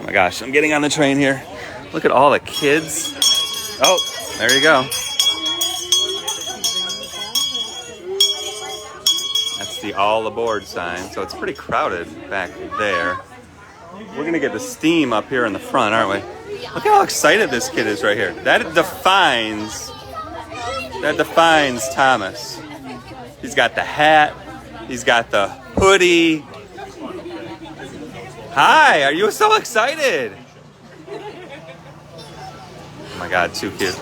Oh my gosh, I'm getting on the train here. Look at all the kids. Oh, there you go. That's the all aboard sign. So it's pretty crowded back there. We're gonna get the steam up here in the front, aren't we? Look how excited this kid is right here. That defines Thomas. He's got the hat. He's got the hoodie. Hi, are you so excited? Oh my God, too cute.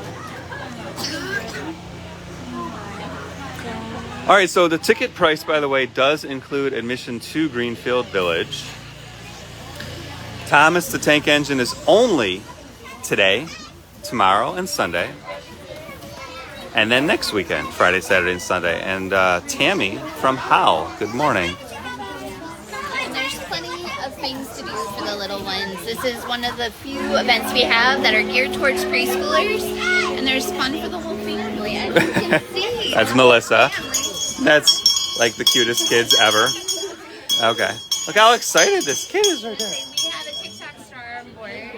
All right, so the ticket price, by the way, does include admission to Greenfield Village. Thomas the Tank Engine is only today, tomorrow, and Sunday. And then next weekend, Friday, Saturday, and Sunday. And Tammy from How, good morning. And there's plenty of things to do for the little ones. This is one of the few events we have that are geared towards preschoolers. And there's fun for the whole family, as you can see. That's Melissa. That's like the cutest kids ever. Okay. Look how excited this kid is right there. We have a TikTok star on board,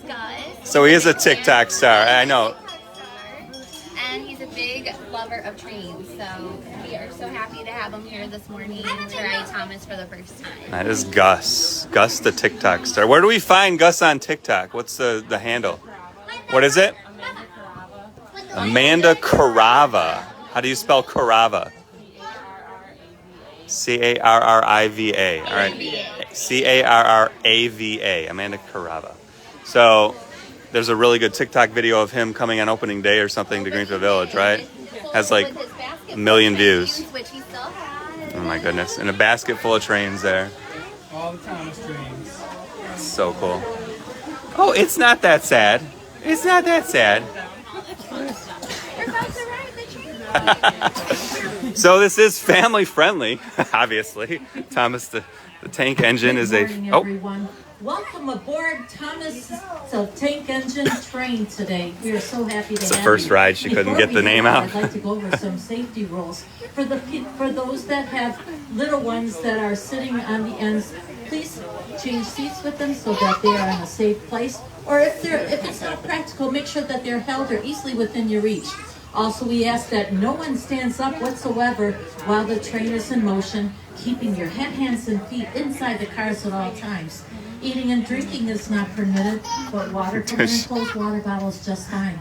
Gus. So he is a TikTok star, I know. And he's a big lover of trains, so we are so happy to have him here this morning to ride Thomas for the first time. That is Gus. Gus the TikTok star. Where do we find Gus on TikTok? What's the handle? What is it? Amanda Carava. How do you spell Carava? C-A-R-R-I-V-A. All right. C-A-R-R-A-V-A. Amanda Carava. So there's a really good TikTok video of him coming on opening day or something to Greenfield Village, right? Has like 1 million views. Oh my goodness. And a basket full of trains there. All the Thomas trains. So cool. Oh, it's not that sad. It's not that sad. So this is family friendly, obviously. Thomas the Tank Engine is a... Oh. Everyone. Welcome aboard Thomas the Tank Engine train today. We are so happy to have you. It's the first ride. She couldn't get the name out. I'd like to go over some safety rules. For those that have little ones that are sitting on the ends, please change seats with them so that they are in a safe place. Or if it's not practical, make sure that they're held or easily within your reach. Also, we ask that no one stands up whatsoever while the train is in motion, keeping your head, hands, and feet inside the cars at all times. Eating and drinking is not permitted, but water from an enclosed water bottle is just fine.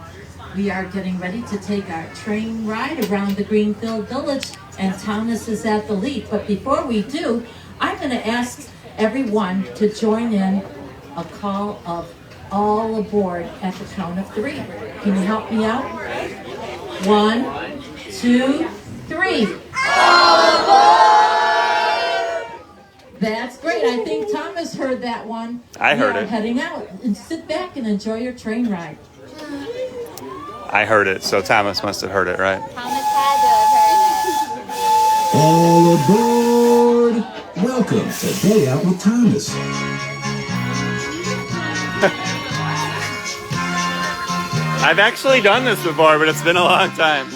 We are getting ready to take our train ride around the Greenfield Village, and Thomas is at the lead. But before we do, I'm going to ask everyone to join in a call of all aboard at the count of 3. Can you help me out? 1, 2, 3. All aboard! That's great. I think Thomas heard that one. I heard it. Heading out, and sit back and enjoy your train ride. I heard it, so Thomas must have heard it, right? Thomas had to have heard it. All aboard! Welcome to Day Out with Thomas. I've actually done this before, but it's been a long time.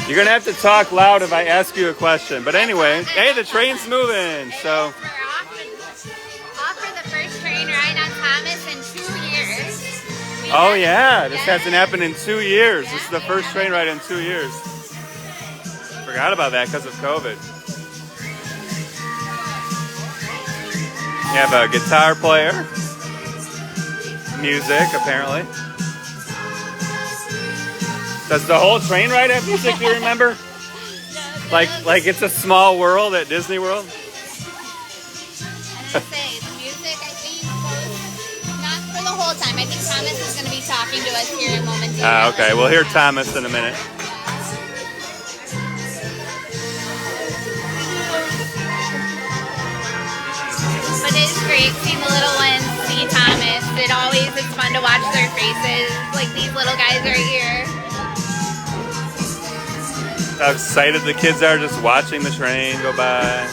You're going to have to talk loud if I ask you a question. But anyway, hey, the train's moving, so... Off for the first train ride on Thomas in 2 years. Oh, yeah, this hasn't happened in 2 years. This is the first train ride in 2 years. Forgot about that because of COVID. You have a guitar player. Music, apparently. Does the whole train ride have music, do you remember? Like it's a small world at Disney World? I have to say, the music, I think, goes not for the whole time. I think Thomas is going to be talking to us here in a moment. Okay, we'll hear Thomas in a minute. But it is great seeing the little ones see Thomas. It's fun to watch their faces, like these little guys right here. How excited the kids are just watching the train go by.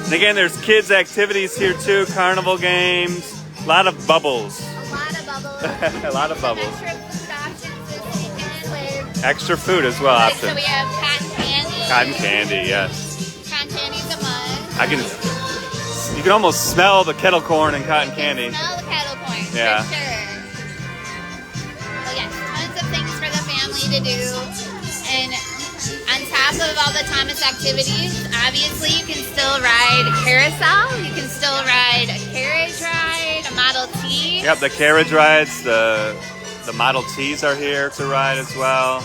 And again, there's kids' activities here too, carnival games, a lot of bubbles. A lot of bubbles. A lot of bubbles. Extra food options is taken with Extra food as well, options. So we have cotton candy. Cotton candy, yes. Cotton candy's a must. You can almost smell the kettle corn and cotton candy. Smell the kettle corn, Yeah. for sure. Well, yes, tons of things for the family to do. And on top of all the Thomas activities, obviously you can still ride a carousel. You can still ride a carriage ride, a Model T. Yep, the carriage rides, the Model Ts are here to ride as well.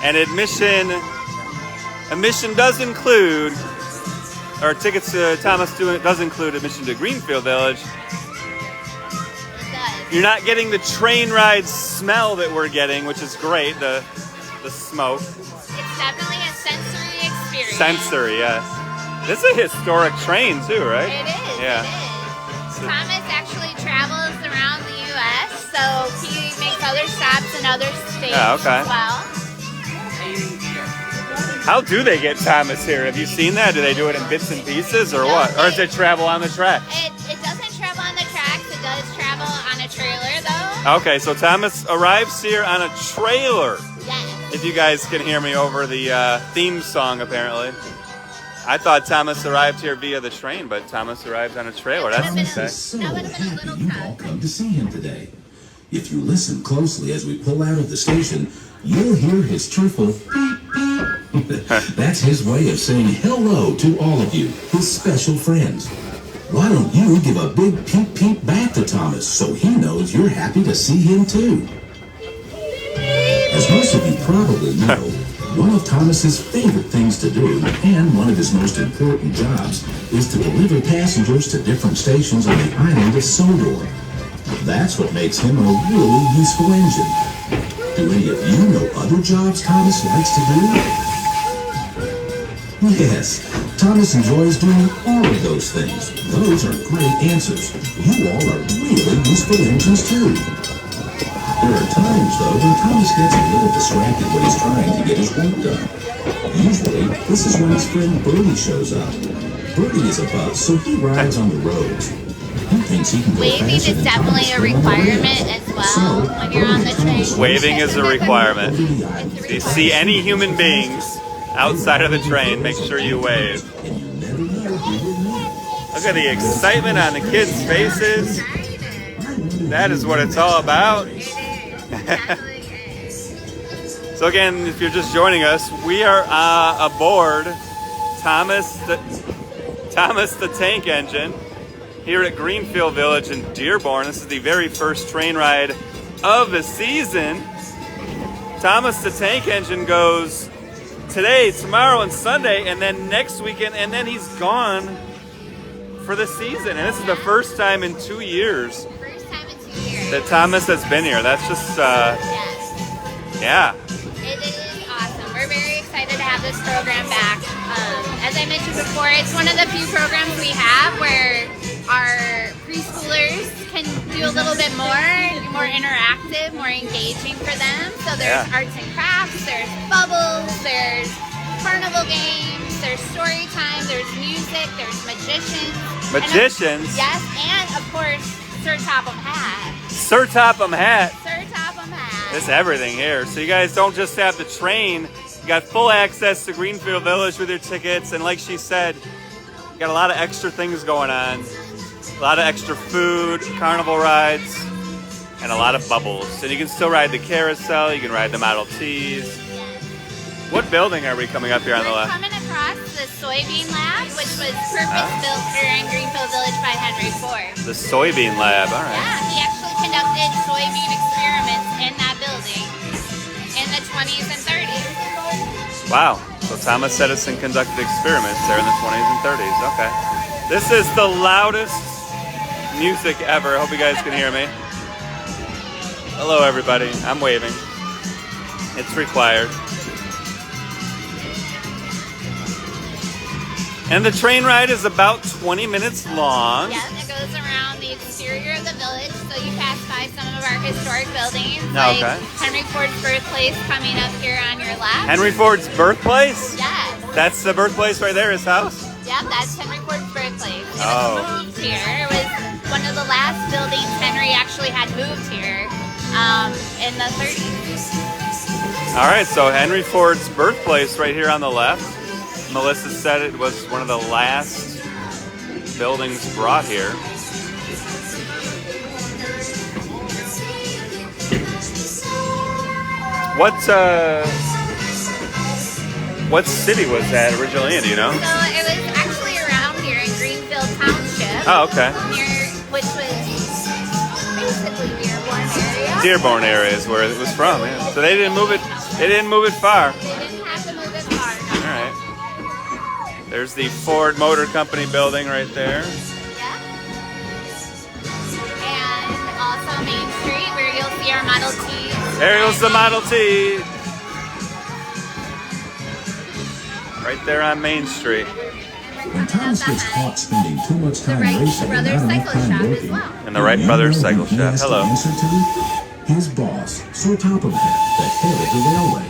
And admission does include, or tickets to Thomas does include admission to Greenfield Village. It does. You're not getting the train ride smell that we're getting, which is great, the smoke. It's definitely a sensory experience. Sensory, yes. This is a historic train too, right? It is. Yeah. It is. Thomas actually travels around the U.S., so he makes other stops in other states Okay. as well. How do they get Thomas here? Have you seen that? Do they do it in bits and pieces or what? Or does it travel on the track? It doesn't travel on the tracks. It does travel on a trailer, though. Okay, so Thomas arrives here on a trailer. Yes. If you guys can hear me over the theme song, apparently. I thought Thomas arrived here via the train, but Thomas arrived on a trailer. That's Thomas insane. is so That would've been a happy little you tough. all come to see him today. If you listen closely as we pull out of the station, you'll hear his cheerful beep beep. That's his way of saying hello to all of you, his special friends. Why don't you give a big peep peep back to Thomas so he knows you're happy to see him too? As most of you probably know, one of Thomas's favorite things to do, and one of his most important jobs, is to deliver passengers to different stations on the island of Sodor. That's what makes him a really useful engine. Do any of you know other jobs Thomas likes to do? Yes, Thomas enjoys doing all of those things. Those are great answers. You all are really useful engines too. There are times, though, when Thomas gets a little distracted when he's trying to get his work done. Usually, this is when his friend Birdie shows up. Birdie is a bus, so he rides on the roads. He thinks he can go Waving faster is than definitely Thomas a going requirement around. as well So, when you're on the train. Waving is a requirement. over the island. If you see any human beings outside of the train, make sure you wave. And you never know who you'll meet. Look at the excitement on the kids' faces. That is what it's all about. So again, if you're just joining us, we are aboard Thomas the Tank Engine here at Greenfield Village in Dearborn. This is the very first train ride of the season. Thomas the Tank Engine goes today, tomorrow, and Sunday, and then next weekend, and then he's gone for the season. And this is the first time in 2 years First time in 2 years. that Thomas has been here. That's just, Yes. yeah. It is awesome. We're very excited to have this program back. As I mentioned before, it's one of the few programs we have where our preschoolers can do a little bit more interactive, more engaging for them. So there's arts and crafts, there's bubbles, there's carnival games, there's story time, there's music, there's magicians. Magicians? Yes, and of course, Sir Topham Hat. Sir Topham Hat. Sir Topham Hat. There's everything here. So you guys don't just have the train. You got full access to Greenfield Village with your tickets. And like she said, you got a lot of extra things going on. A lot of extra food, carnival rides, and a lot of bubbles. And you can still ride the carousel. You can ride the Model Ts. What building are we coming up here on the We're left? coming across the soybean lab, which was purpose-built here in Greenfield Village by Henry Ford. The soybean lab. All right. Yeah, he actually conducted soybean experiments in that building in the 20s and 30s. Wow. So Thomas Edison conducted experiments there in the 20s and 30s. Okay. This is the loudest music ever. I hope you guys can hear me. Hello, everybody. I'm waving. It's required. And the train ride is about 20 minutes long. Yeah, it goes around the exterior of the village, so you pass by some of our historic buildings, Okay. like Henry Ford's Birthplace coming up here on your left. Henry Ford's birthplace? Yes. That's the birthplace right there, his house? Yep, that's Henry Ford's birthplace. It Oh. was moved here. It was one of the last buildings Henry actually had moved here in the 30s. All right, so Henry Ford's birthplace right here on the left. Melissa said it was one of the last buildings brought here. What city was that originally in, do you know? So it was actually around here in Greenfield Township. Oh, okay. Which was basically Dearborn area. Dearborn area is where it was from, yeah. So they didn't move it far. They didn't have to move it far. No. All right. There's the Ford Motor Company building right there. Yeah. And also Main Street where you'll see our Model T. There goes the Model T. Right there on Main Street. When Thomas gets caught spending too much time racing and not enough time working, And the Wright Brothers Cycle he Shop. has to Hello. answer to his boss, Sir Topham Hatt, the head of the railway.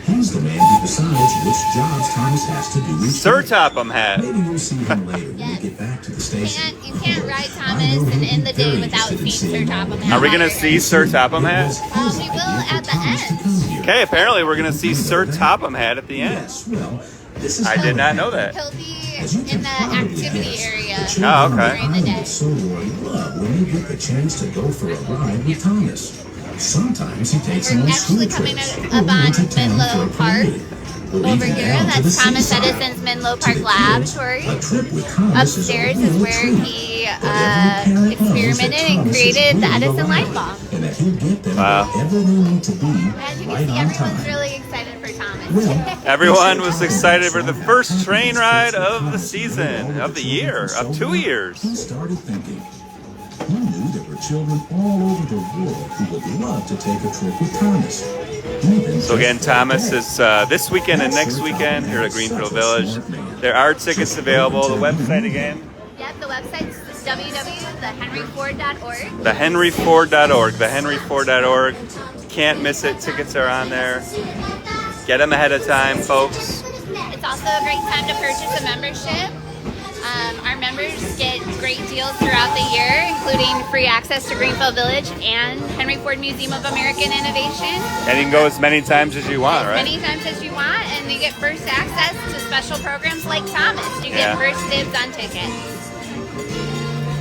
He's the man who decides which jobs Thomas has to do each Sir day. Topham Hatt. Maybe we'll see him later when we get back to the station. You can't ride Thomas and end the day without seeing Sir Topham Hatt. Are we going to see Sir Topham Hatt? We will at the end. Okay, apparently we're going to see Sir Topham Hatt at the end. Yes, well, this is I did not know that. He'll be in the activity area Oh, okay. during the day. So Roy love when they get the chance to go for a ride with Thomas. Sometimes he takes them We're on school actually coming trips up or on into town Menlo for a Park. parade. Or Over even here, down to the that's Thomas seaside. Edison's Menlo To Park the kids, Laboratory. a trip with Thomas Upstairs is a is real where treat. he But every parent knows that experimented and Thomas is created the really Edison light reliable, bulb. and that he'll get them Wow. wherever they need to be As you can right see, on everyone's time. really excited for Thomas. Well, Everyone was excited for the first train ride of the season, of the year, of 2 years. He started thinking. He knew there were children all over the world who would love to take a trip with Thomas. So again, Thomas is this weekend and next weekend here at Greenfield Village. There are tickets available. The website again? Yep, the website's www.thehenryford.org. TheHenryFord.org. TheHenryFord.org. Can't miss it. Tickets are on there. Get them ahead of time, folks. It's also a great time to purchase a membership. Our members get great deals throughout the year, including free access to Greenfield Village and Henry Ford Museum of American Innovation. And you can go as many times as you want, As right? many times as you want, and you get first access to special programs like Thomas. You Yeah. get first dibs on tickets.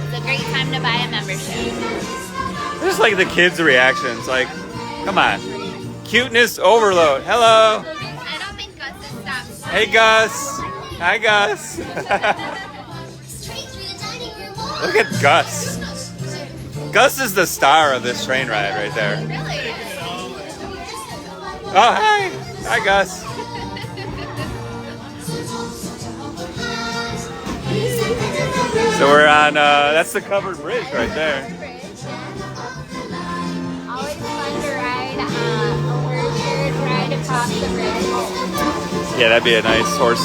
It's a great time to buy a membership. Just like the kids' reactions. Like, come on. Cuteness overload. Hello. I don't think Gus has stopped. Hey, Gus. Hi, Gus. Look at Gus. Gus is the star of this train ride right there. Really? Oh, hi. Hi, Gus. So we're on, that's the covered bridge right there. Always fun to ride a weird ride across the bridge. Yeah, that'd be a nice horse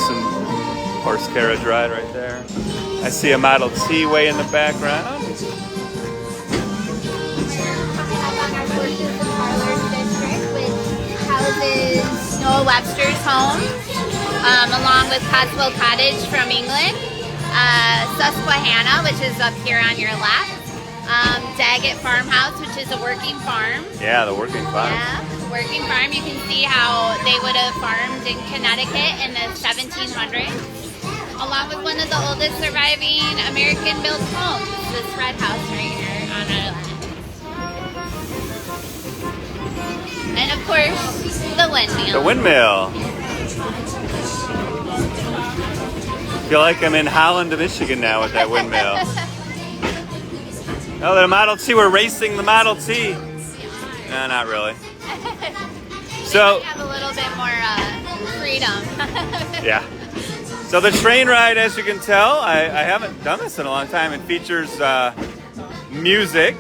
carriage ride right there. I see a Model T way in the background. We're up on our Horses and Parlors district, which houses Noah Webster's home, along with Cotswold Cottage from England, Susquehanna, which is up here on your left, Daggett Farmhouse, which is a working farm. Yeah, the working farm. Yeah, working farm. You can see how they would have farmed in Connecticut in the 1700s, along with one of the oldest surviving American-built homes, this red house right here on our left. And of course, the windmill. The windmill. I feel like I'm in Holland, Michigan now with that windmill. Oh, the Model T. We're racing the Model T. No, not really. So, They have a little bit more freedom. yeah. So the train ride, as you can tell, I haven't done this in a long time. It features music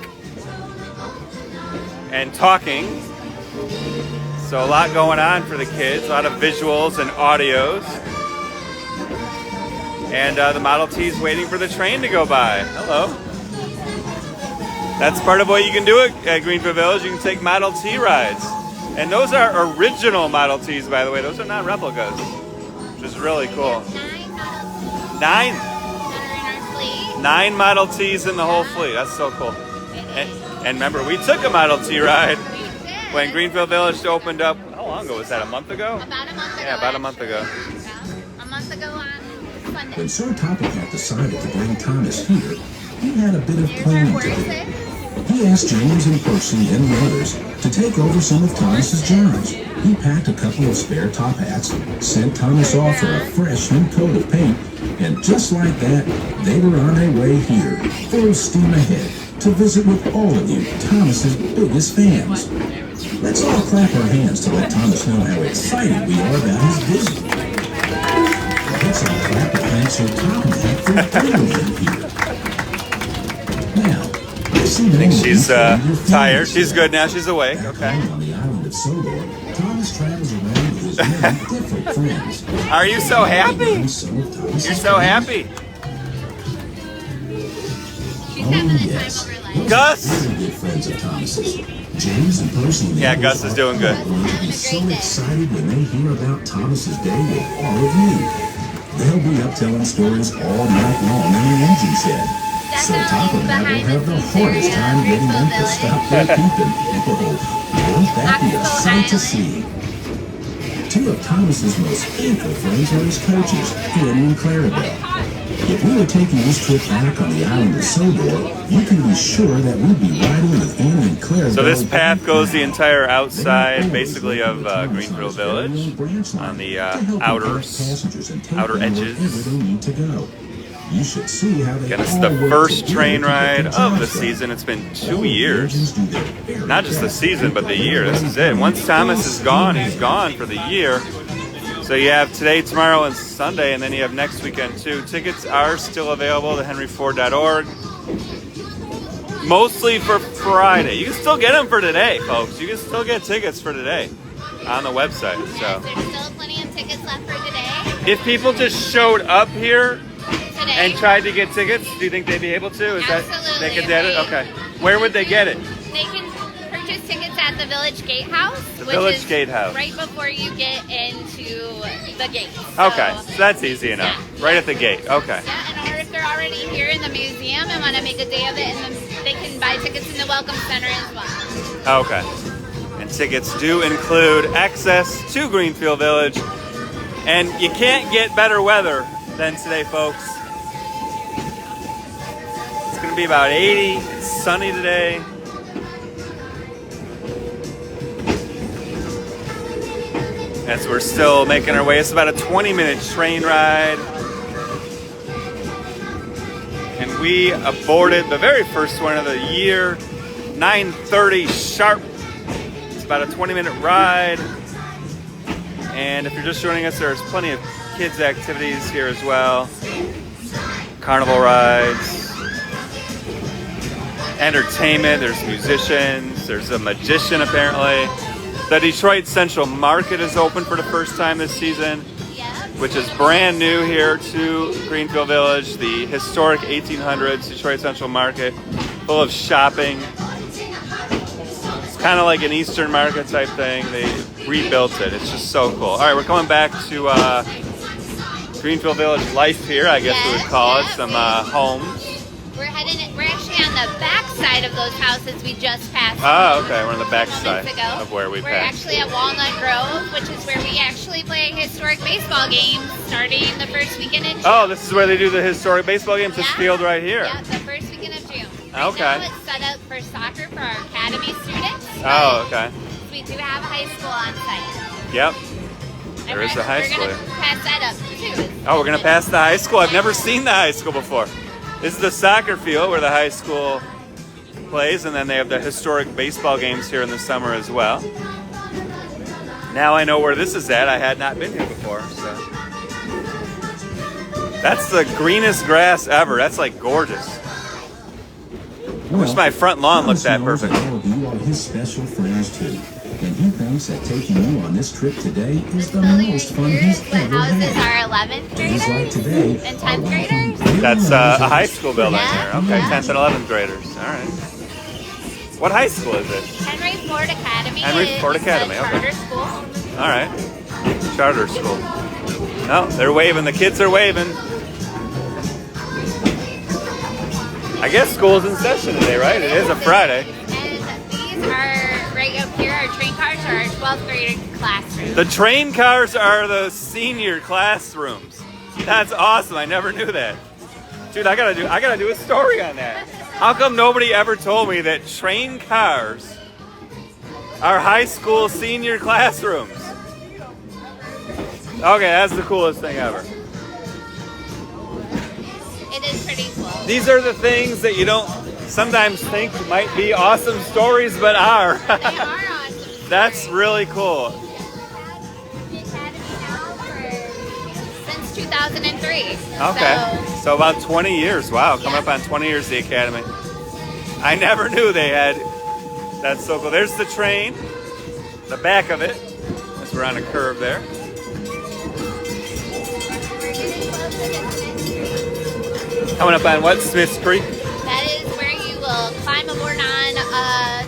and talking. So a lot going on for the kids, a lot of visuals and audios. And the Model T is waiting for the train to go by. Hello. That's part of what you can do at Greenfield Village. You can take Model T rides. And those are original Model Ts, by the way. Those are not replicas, which is really cool. 9 Model Ts Nine? that are in our fleet. 9 Model Ts in the whole fleet. That's so cool. And remember, we took a Model T ride We did. when Greenfield Village opened up. How long ago was that? A month ago? About a month ago. Yeah, about a month ago. Yeah. A month ago go on Sunday. When Sir Topplecat decided to bring Thomas here, he had a bit of Here's our planning to do. horses. He asked James and Percy and the others to take over some of Thomas's jobs. He packed a couple of spare top hats, sent Thomas off for a fresh new coat of paint, and just like that, they were on their way here, full steam ahead, to visit with all of you, Thomas's biggest fans. Let's all clap our hands to let Thomas know how excited we are about his visit. Let's all clap to thank Sir Topplecat for bringing him here. Now, I think she's tired. She's good now. She's awake. Okay. On the island of Sodor, Thomas travels around with his many different friends. Are you so happy? And some of Thomas's You're so friends. happy. She's Oh, having the time yes. of her life. Gus? Very good friends of Thomas's. James and Percy and the Yeah, others Gus is doing good. are going to be so excited when they hear about Thomas's day with all of you. They'll be up telling stories all night long in the engine shed. So Top and I will have the hardest time getting them to stop their peeping. Oh, won't that be a sight to see? Two of Thomas's most faithful friends are his coaches, Annie and Clarabelle. If we were taking this trip back on the island of Sodor, you can be sure that we'd be riding with Annie and Clarabelle. So this path goes the entire outside, basically, of Greenfield Village, on the outer edges. You should see how they Again, it's all the work first together train to get ride the of job the done. season. It's been All 2 the years. engines do their very Not just the best. season, but the year. This is it. Once Thomas is gone, he's gone for the year. So you have today, tomorrow, and Sunday, and then you have next weekend too. Tickets are still available at henryford.org. Mostly for Friday. You can still get them for today, folks. You can still get tickets for today on the website. Yes, So there's still plenty of tickets left for today. if people just showed up here Today. and tried to get tickets, do you think they'd be able to? Is that Absolutely. they could get it? Okay. Where would they get it? They can purchase tickets at the Village Gatehouse. The which Village is Gatehouse. Right before you get into the gate. So, Okay, so that's easy enough. Right at the gate. Okay. Yeah, and or if they're already here in the museum and want to make a day of it, and then they can buy tickets in the Welcome Center as well. Okay. And tickets do include access to Greenfield Village. And you can't get better weather than today, folks. It's going to be about 80. It's sunny today. As we're still making our way, it's about a 20-minute train ride. And we aborted the very first one of the year, 9:30 sharp. It's about a 20-minute ride. And if you're just joining us, there's plenty of kids' activities here as well. Carnival rides, entertainment, there's musicians, there's a magician apparently. The Detroit Central Market is open for the first time this season, Yep. which is brand new here to Greenfield Village, the historic 1800s Detroit Central Market, full of shopping. It's kind of like an Eastern market type thing. They rebuilt it. It's just so cool. All right, we're coming back to Greenfield Village life here, I guess we would call it. Some homes. We're actually on the back side of those houses we just passed. Oh, okay. We're on the back moments side ago. of where we We're passed. actually at Walnut Grove, which is where we actually play historic baseball games starting the first weekend in June. Oh, this is where they do the historic baseball games. This Yeah. field right here. Yeah, the first weekend of June. Right Okay. now it's set up for soccer for our academy students. Oh, okay. We do have a high school on site. Yep. And There is a high school. We're gonna pass that up too. Oh, we're going to pass the high school. I've never seen the high school before. This is the soccer field where the high school plays, and then they have the historic baseball games here in the summer as well. Now I know where this is at. I had not been here before. So. That's the greenest grass ever. That's like gorgeous. I wish my front lawn looked that Thomas knows perfect. all of you are his special friends too, and he thinks that taking you on this trip today is the most fun he's What ever houses had. are 11th Days like graders today and are 10th welcome graders? very That's much a high as school building Yeah. here. Okay, Yeah. 10th and 11th graders. All right. What high school is it? Henry Ford Academy. Henry Ford is Academy, a okay. charter school. All right. Charter school. Oh, they're waving. The kids are waving. I guess school's in session today, right? It is a Friday. And these are, right up here, our train cars are our 12th grade classrooms. The train cars are the senior classrooms. That's awesome. I never knew that. Dude, I gotta do a story on that. How come nobody ever told me that train cars are high school senior classrooms? Okay, that's the coolest thing ever. It is pretty cool. These are the things that you don't sometimes think might be awesome stories, but are. They are awesome. That's really cool. The Academy now since 2003. Okay, so about 20 years. Wow, coming up on 20 years, the Academy. I never knew they had. That's so cool. There's the train, the back of it, as we're on a curve there. Coming up on what? Smith's Creek? That is where you will climb aboard on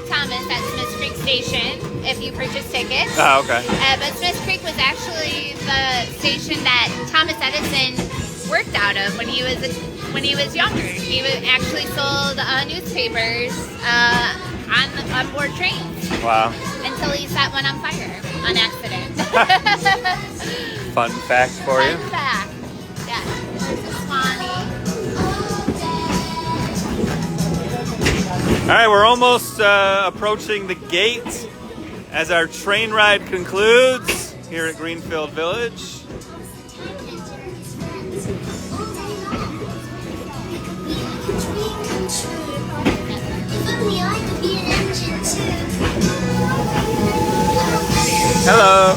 Thomas at Smith's Creek Station if you purchase tickets. Oh, okay. But Smith's Creek was actually the station that Thomas Edison worked out of when he was younger. He actually sold newspapers on board trains. Wow. Until he set one on fire on accident. Fun fact for you. Fun fact. Yeah. There's a Swanee. All right, we're almost approaching the gate as our train ride concludes here at Greenfield Village. Hello.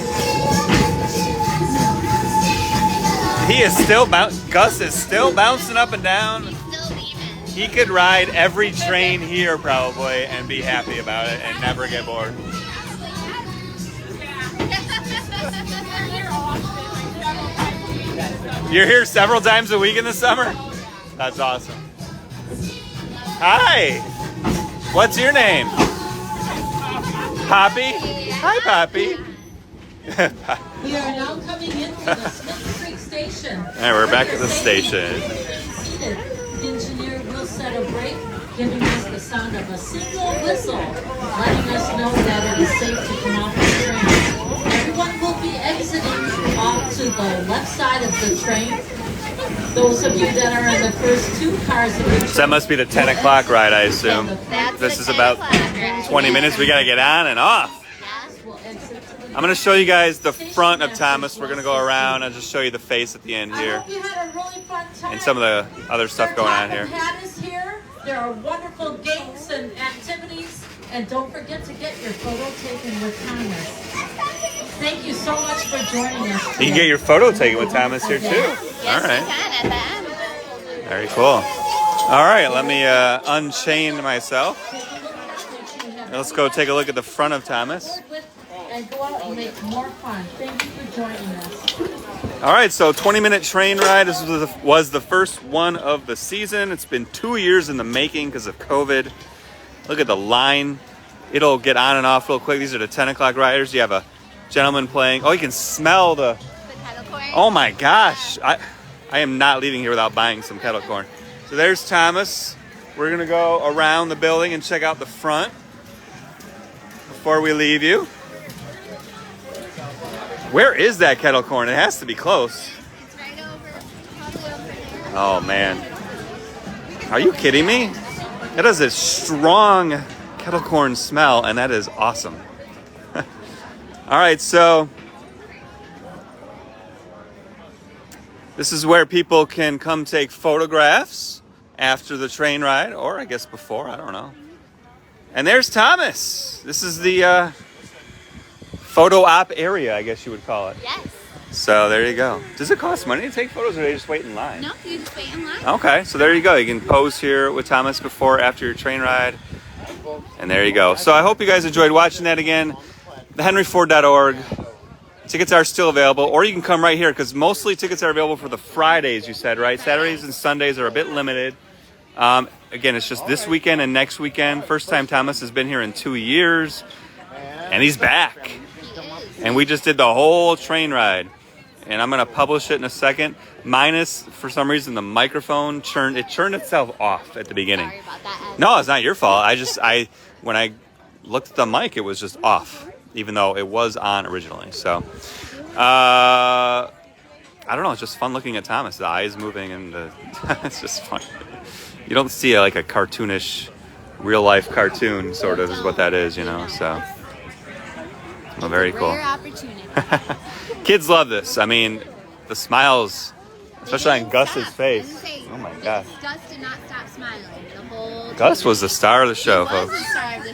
He is still Gus is still bouncing up and down. Still leaving. He could ride every train here probably and be happy about it and never get bored. You're here several times a week in the summer? That's awesome. Hi. What's your name? Poppy? Hi, Poppy. We are now coming into the Smith Creek Station. All right, we're back at the station. Seated. The engineer will set a brake, giving us the sound of a single whistle, letting us know that it is safe to come off the train. Everyone will be exiting off to the left side of the train. Those of you that are in the first two cars of the train. So that must be the 10 o'clock ride, I assume. That's This the is 10 about o'clock ride. 20 minutes. We got to get on and off. Will exit to the I'm going to show you guys the front of Thomas. We're going to go around and just show you the face at the end I here. hope you had a really fun time. And some of the other stuff going on here. Hat is here. There are wonderful games and activities. And don't forget to get your photo taken with Thomas. Thank you so much for joining us. You can get your photo taken with Thomas here too. Yes, All you right. can at the end. Very cool. All right, let me unchain myself. Let's go take a look at the front of Thomas. And go out and make more fun. Thank you for joining us. All right, so 20-minute train ride. This was the first one of the season. It's been 2 years in the making because of COVID. Look at the line. It'll get on and off real quick. These are the 10 o'clock riders. You have a gentleman playing. Oh, you can smell the... The kettle corn. Oh my gosh. I am not leaving here without buying some kettle corn. So there's Thomas. We're going to go around the building and check out the front before we leave you. Where is that kettle corn? It has to be close. It's right over. Probably over there. Oh man. Are you kidding me? It has a strong kettle corn smell, and that is awesome. All right, so this is where people can come take photographs after the train ride, or I guess before, I don't know. And there's Thomas. This is the photo op area, I guess you would call it. Yes. So there you go. Does it cost money to take photos, or do they just wait in line? No, you just wait in line. Okay, so there you go. You can pose here with Thomas before, after your train ride. And there you go. So I hope you guys enjoyed watching that again. thehenryford.org. Tickets are still available, or you can come right here because mostly tickets are available for the Fridays, you said, right? Saturdays and Sundays are a bit limited. Again, it's just this weekend and next weekend. First time Thomas has been here in 2 years, and he's back. And we just did the whole train ride. And I'm going to publish it in a second. Minus, for some reason, the microphone turned itself off at the beginning. Sorry about that. No, it's not your fault. When I looked at the mic, it was just off, even though it was on originally. So, I don't know. It's just fun looking at Thomas. The eyes moving and it's just fun. You don't see like a cartoonish, real life cartoon sort of is what that is, you know. So, well, very cool. Rare opportunity. Kids love this. I mean, the smiles, especially on Didn't Gus's stop. face. Doesn't say- Oh my gosh. Gus did not stop smiling the whole Gus was the star of the show, He was folks. the star of the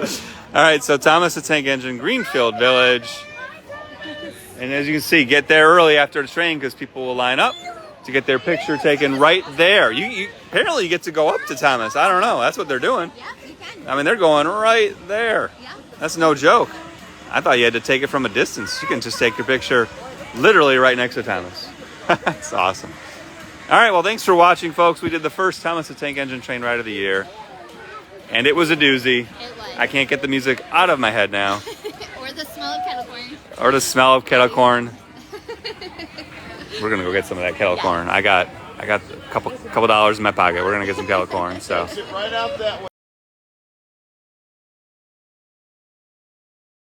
show today. All right, so Thomas the Tank Engine, Greenfield Village. And as you can see, get there early after the train because people will line up to get their picture taken right there. You apparently you get to go up to Thomas. I don't know. That's what they're doing. Yeah, you can. I mean, they're going right there. Yeah. That's no joke. I thought you had to take it from a distance. You can just take your picture literally right next to Thomas. That's awesome. All right, well, thanks for watching, folks. We did the first Thomas the Tank Engine train ride of the year. And it was a doozy. It was. I can't get the music out of my head now. Or the smell of kettle corn. Or the smell of kettle corn. We're gonna go get some of that kettle corn. I got a couple dollars in my pocket. We're gonna get some kettle corn. So Sit right out that way.